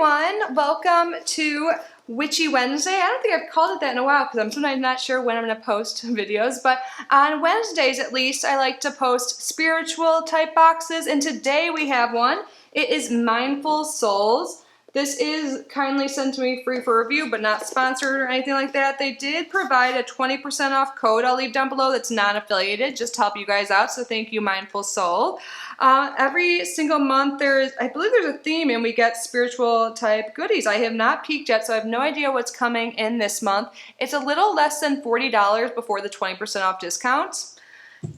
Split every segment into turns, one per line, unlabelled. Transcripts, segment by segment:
everyone, welcome to Witchy Wednesday. I don't think I've called it that in a while because I'm sometimes not sure when I'm going to post videos, but on Wednesdays at least I like to post spiritual type boxes, and today we have one. It is Mindful Souls. This is kindly sent to me free for review, but not sponsored or anything like that. They did provide a 20% off code I'll leave down below that's non-affiliated, just to help you guys out, so thank you, Mindful Soul. Every single month I believe there's a theme, and we get spiritual type goodies. I have not peeked yet, so I have no idea what's coming in this month. It's a little less than $40 before the 20% off discount.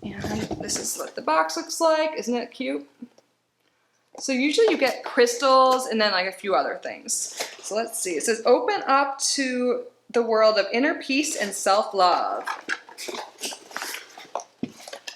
And this is what the box looks like. Isn't it cute? So usually you get crystals and then like a few other things. So let's see. It says open up to the world of inner peace and self-love.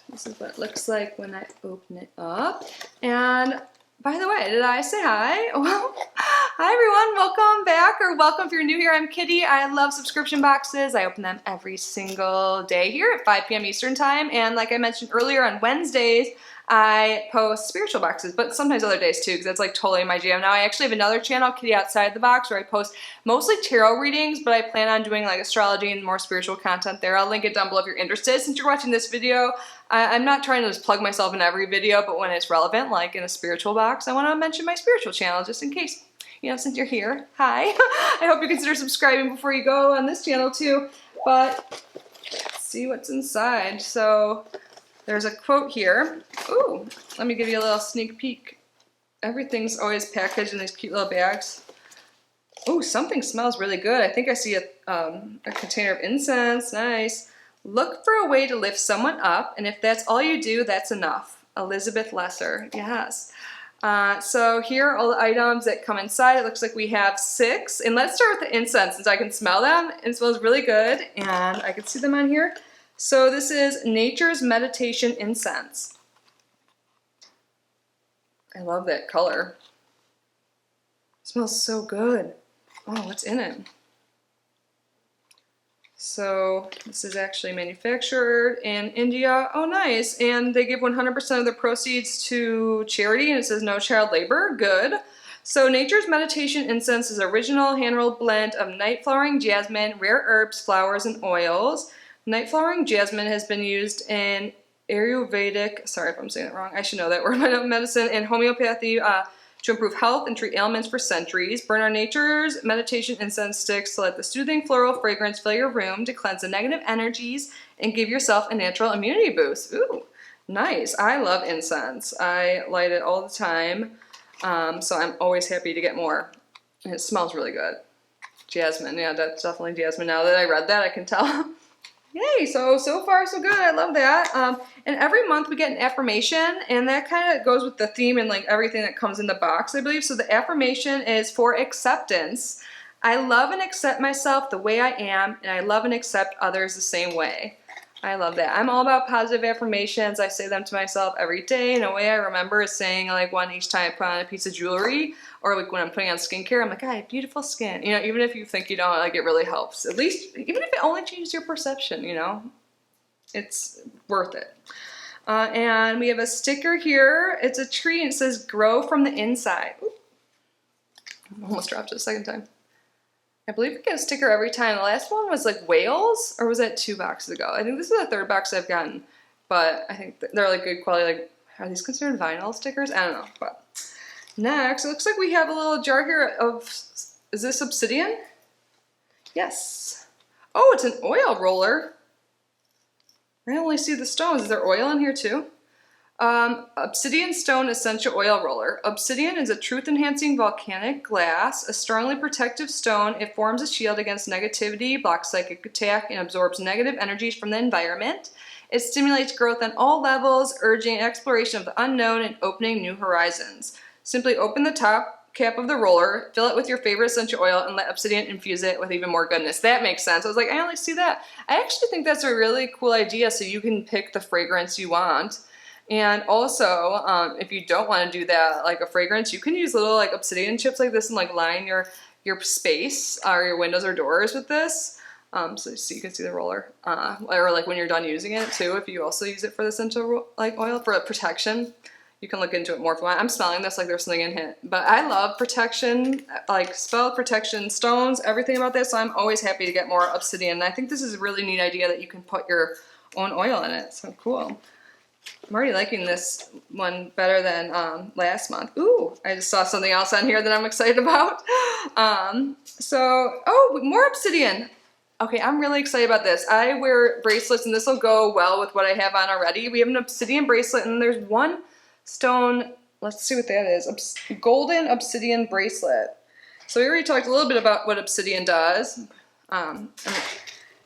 This is what it looks like when I open it up. And by the way, did I say hi? Well, hi everyone, welcome back, or welcome if you're new here. I'm Kitty. I love subscription boxes. I open them every single day here at 5 p.m. Eastern time. And like I mentioned earlier, on Wednesdays, I post spiritual boxes, but sometimes other days too, because that's like totally my jam. Now I actually have another channel, Kitty Outside the Box, where I post mostly tarot readings, but I plan on doing like astrology and more spiritual content there. I'll link it down below if you're interested. Since you're watching this video, I'm not trying to just plug myself in every video, but when it's relevant, like in a spiritual box, I want to mention my spiritual channel just in case. You know, since you're here, hi. I hope you consider subscribing before you go on this channel too, but let's see what's inside. So there's a quote here. Ooh, let me give you a little sneak peek. Everything's always packaged in these cute little bags. Ooh, something smells really good. I think I see a container of incense. Nice. Look for a way to lift someone up, and if that's all you do, that's enough. Elizabeth Lesser. Yes. So here are all the items that come inside. It looks like we have 6. And let's start with the incense, since I can smell them. It smells really good, and I can see them on here. So this is Nature's Meditation Incense. I love that color. It smells so good. Oh, what's in it? So this is actually manufactured in India. Oh, nice. And they give 100% of the proceeds to charity, and it says no child labor. Good. So Nature's Meditation Incense is original hand-rolled blend of night flowering jasmine, rare herbs, flowers, and oils. Night flowering jasmine has been used in Ayurvedic, sorry if I'm saying it wrong, I should know that word, medicine and homeopathy to improve health and treat ailments for centuries. Burn our Nature's Meditation Incense sticks to let the soothing floral fragrance fill your room to cleanse the negative energies and give yourself a natural immunity boost. Ooh, nice. I love incense. I light it all the time, so I'm always happy to get more. And it smells really good. Jasmine, yeah, that's definitely jasmine. Now that I read that, I can tell. Yay, so far so good. I love that. And every month we get an affirmation, and that kind of goes with the theme and like everything that comes in the box, I believe. So the affirmation is for acceptance. I love and accept myself the way I am, and I love and accept others the same way. I love that. I'm all about positive affirmations. I say them to myself every day, and a way I remember is saying like one each time I put on a piece of jewelry, or like when I'm putting on skincare, I'm like, I have beautiful skin. You know, even if you think you don't, like it really helps. At least, even if it only changes your perception, you know, it's worth it. And we have a sticker here. It's a tree, and it says grow from the inside. Ooh. Almost dropped it a second time. I believe we get a sticker every time. The last one was like whales, or was that 2 boxes ago? I think this is the 3rd box I've gotten, but I think they're like good quality. Like, are these considered vinyl stickers? I don't know. But next, it looks like we have a little jar here of, is this obsidian? Yes. Oh, it's an oil roller. I only see the stones. Is there oil in here too? Obsidian Stone Essential Oil Roller. Obsidian is a truth-enhancing volcanic glass, a strongly protective stone. It forms a shield against negativity, blocks psychic attack, and absorbs negative energies from the environment. It stimulates growth on all levels, urging exploration of the unknown and opening new horizons. Simply open the top cap of the roller, fill it with your favorite essential oil, and let Obsidian infuse it with even more goodness. That makes sense. I was like, I only see that. I actually think that's a really cool idea, so you can pick the fragrance you want. And also, if you don't want to do that, like a fragrance, you can use little like obsidian chips like this and like line your space or your windows or doors with this. So you can see the roller, or like when you're done using it too, if you also use it for the essential like oil for protection, You can look into it more if you want. I'm smelling this like there's something in it. But I love protection, like spell protection, stones, everything about this. So I'm always happy to get more obsidian. And I think this is a really neat idea that you can put your own oil in it. So cool. I'm already liking this one better than last month. Ooh, I just saw something else on here that I'm excited about. Oh, more obsidian. Okay, I'm really excited about this. I wear bracelets, and this will go well with what I have on already. We have an obsidian bracelet, and there's one stone. Let's see what that is. Golden obsidian bracelet. So we already talked a little bit about what obsidian does.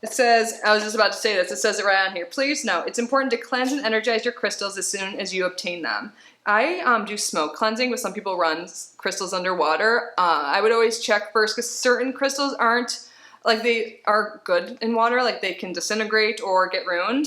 It says, I was just about to say this, it says it right on here. Please note, it's important to cleanse and energize your crystals as soon as you obtain them. I do smoke cleansing, but some people run crystals underwater. I would always check first because certain crystals aren't, like they are good in water, like they can disintegrate or get ruined.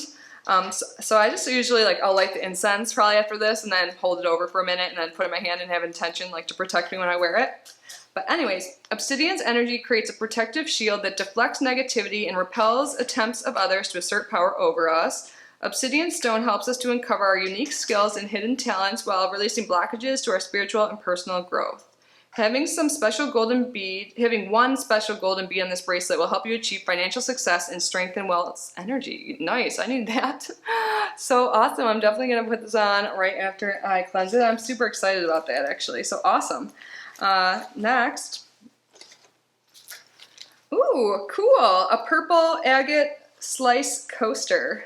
So I just usually I'll light the incense probably after this and then hold it over for a minute and then put it in my hand and have intention to protect me when I wear it. But anyways, obsidian's energy creates a protective shield that deflects negativity and repels attempts of others to assert power over us. Obsidian stone helps us to uncover our unique skills and hidden talents while releasing blockages to our spiritual and personal growth. Having one special golden bead on this bracelet will help you achieve financial success and strengthen wealth's energy. Nice, I need that. So awesome, I'm definitely gonna put this on right after I cleanse it. I'm super excited about that actually, so awesome. Next. Ooh, cool, a purple agate slice coaster.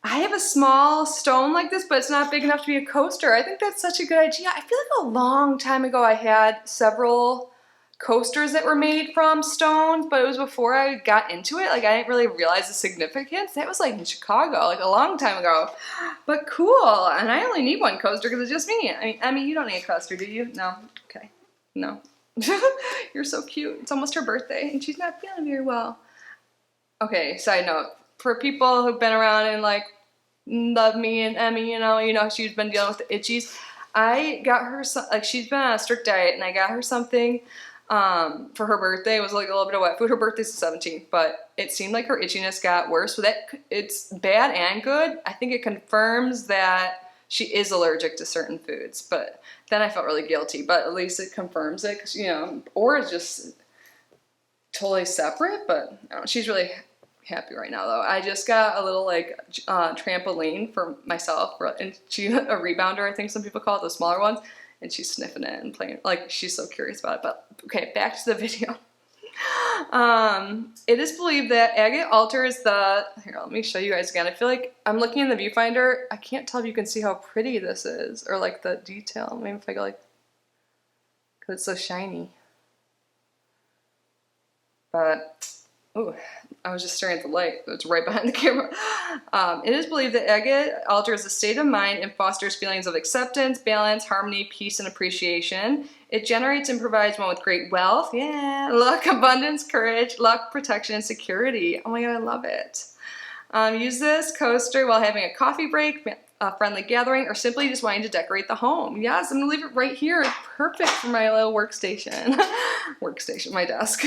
I have a small stone like this, but it's not big enough to be a coaster. I think that's such a good idea. I feel like a long time ago I had several coasters that were made from stones, but it was before I got into it. I didn't really realize the significance. That was in Chicago, a long time ago. But cool, and I only need one coaster because it's just me. I mean, you don't need a coaster, do you? No? Okay. No. You're so cute. It's almost her birthday, and she's not feeling very well. Okay, side note. For people who've been around and love me and Emmy, you know she's been dealing with the itchies. I got her she's been on a strict diet, and I got her something for her birthday. It was a little bit of wet food. Her birthday's the 17th, but it seemed like her itchiness got worse. So it's bad and good. I think it confirms that she is allergic to certain foods, but then I felt really guilty. But at least it confirms it, because or it's just totally separate. But she's really happy right now though. I just got a little trampoline for myself, and a rebounder, I think some people call it, the smaller ones, and she's sniffing it and playing, she's so curious about it. But okay, back to the video. It is believed that agate alters here, let me show you guys again. I feel like I'm looking in the viewfinder. I can't tell if you can see how pretty this is, or the detail. Maybe if I go because it's so shiny. But ooh, I was just staring at the light. It's right behind the camera. It is believed that agate alters the state of mind and fosters feelings of acceptance, balance, harmony, peace, and appreciation. It generates and provides one with great wealth, luck, abundance, courage, luck, protection, and security. Oh my god, I love it. Use this coaster while having a coffee break, a friendly gathering, or simply just wanting to decorate the home. Yes, I'm gonna leave it right here. It's perfect for my little workstation. My desk.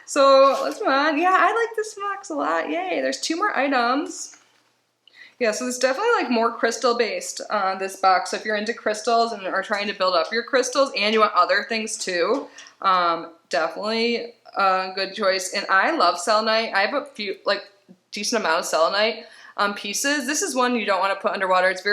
So let's move on. Yeah, I like this box a lot. Yay, there's 2 more items. Yeah, so there's definitely more crystal based on this box. So if you're into crystals and are trying to build up your crystals and you want other things too, definitely a good choice. And I love selenite. I have a few, decent amount of selenite pieces. This is one you don't want to put underwater. It's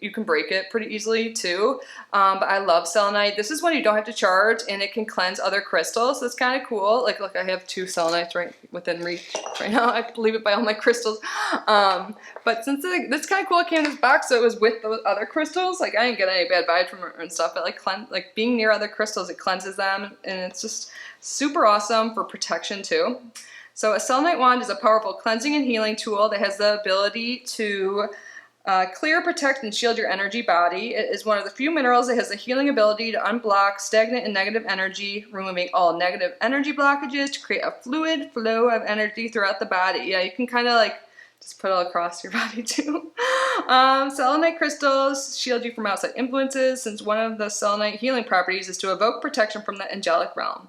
you can break it pretty easily too. But I love selenite. This is one you don't have to charge, and it can cleanse other crystals. So it's kind of cool. Look, I have 2 selenites right within reach right now. I believe it by all my crystals. But since it's kind of cool, it came in this box, so it was with the other crystals. I didn't get any bad vibes from it and stuff. But being near other crystals, it cleanses them, and it's just super awesome for protection too. So a Selenite Wand is a powerful cleansing and healing tool that has the ability to clear, protect, and shield your energy body. It is one of the few minerals that has the healing ability to unblock stagnant and negative energy, removing all negative energy blockages to create a fluid flow of energy throughout the body. Yeah, you can kind of just put it across your body too. Selenite crystals shield you from outside influences, since one of the selenite healing properties is to evoke protection from the angelic realm.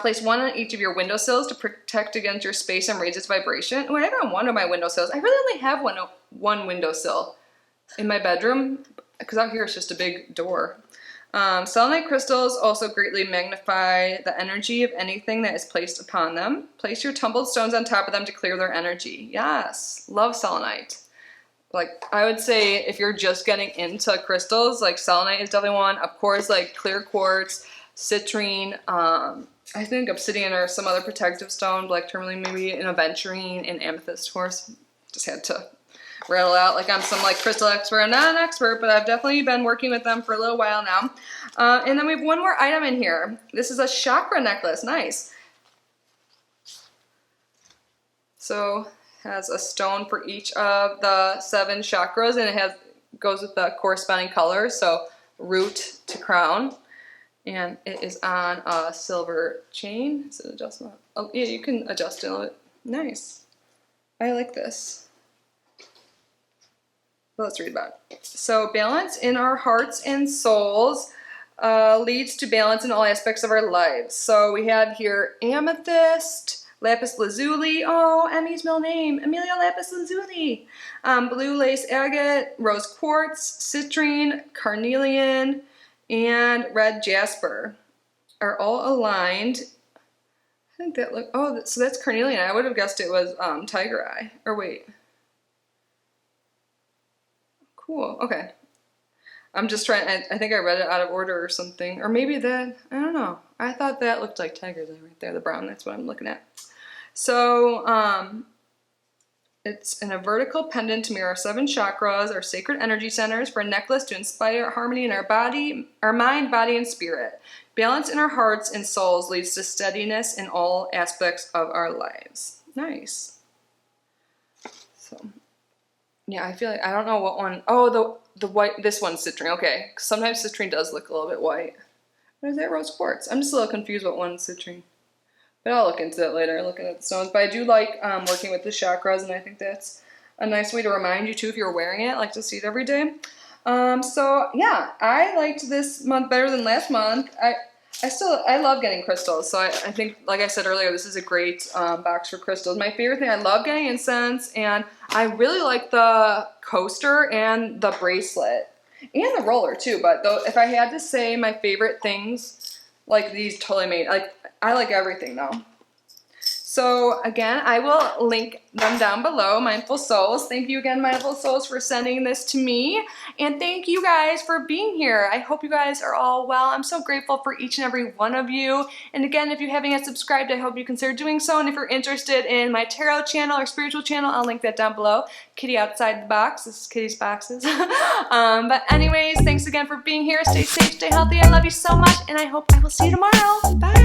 Place 1 on each of your windowsills to protect against your space and raise its vibration. Oh, I have it on one of my windowsills. I really only have one windowsill. in my bedroom, because out here it's just a big door. Selenite crystals also greatly magnify the energy of anything that is placed upon them. Place your tumbled stones on top of them to clear their energy. Yes, love selenite. Like, I would say if you're just getting into crystals, like selenite is definitely one. Of course, like clear quartz, citrine, I think obsidian or some other protective stone, black tourmaline maybe, and aventurine, and amethyst, of course. Just had to rattle out like I'm some like crystal expert. I'm not an expert, but I've definitely been working with them for a little while now. And then we have one more item in here. This is a chakra necklace. Nice. So has a stone for each of the 7 chakras, and it goes with the corresponding colors, so root to crown. And it is on a silver chain. Is it adjustable? Oh yeah, you can adjust it a little bit. Nice. I like this. Let's read about it. So balance in our hearts and souls leads to balance in all aspects of our lives. So we have here amethyst, lapis lazuli, oh, Emmy's middle name, Amelia lapis lazuli, blue lace agate, rose quartz, citrine, carnelian, and red jasper are all aligned. I think that look, oh, so that's carnelian. I would have guessed it was tiger eye, or wait. Cool, okay. I'm just trying, I think I read it out of order or something. Or maybe that, I don't know. I thought that looked like tiger's eye right there, the brown, that's what I'm looking at. So, it's in a vertical pendant to mirror 7 chakras, our sacred energy centers, for a necklace to inspire harmony in our body, our mind, body, and spirit. Balance in our hearts and souls leads to steadiness in all aspects of our lives. Nice. So, yeah, I feel like, I don't know what one, oh, the white, this one's citrine, okay. Sometimes citrine does look a little bit white. What is that, rose quartz? I'm just a little confused what one's citrine. But I'll look into that later, looking at the stones. But I do like working with the chakras, and I think that's a nice way to remind you too if you're wearing it, like to see it every day. So yeah, I liked this month better than last month. I love getting crystals, so I think, like I said earlier, this is a great box for crystals. My favorite thing, I love getting incense, and I really like the coaster and the bracelet, and the roller too, but though, if I had to say my favorite things, like these totally made, like, I like everything though. So again, I will link them down below, Mindful Souls. Thank you again, Mindful Souls, for sending this to me. And thank you guys for being here. I hope you guys are all well. I'm so grateful for each and every one of you. And again, if you haven't yet subscribed, I hope you consider doing so. And if you're interested in my tarot channel or spiritual channel, I'll link that down below. Kitty outside the box. This is Kitty's Boxes. But anyways, thanks again for being here. Stay safe, stay healthy. I love you so much. And I hope I will see you tomorrow. Bye.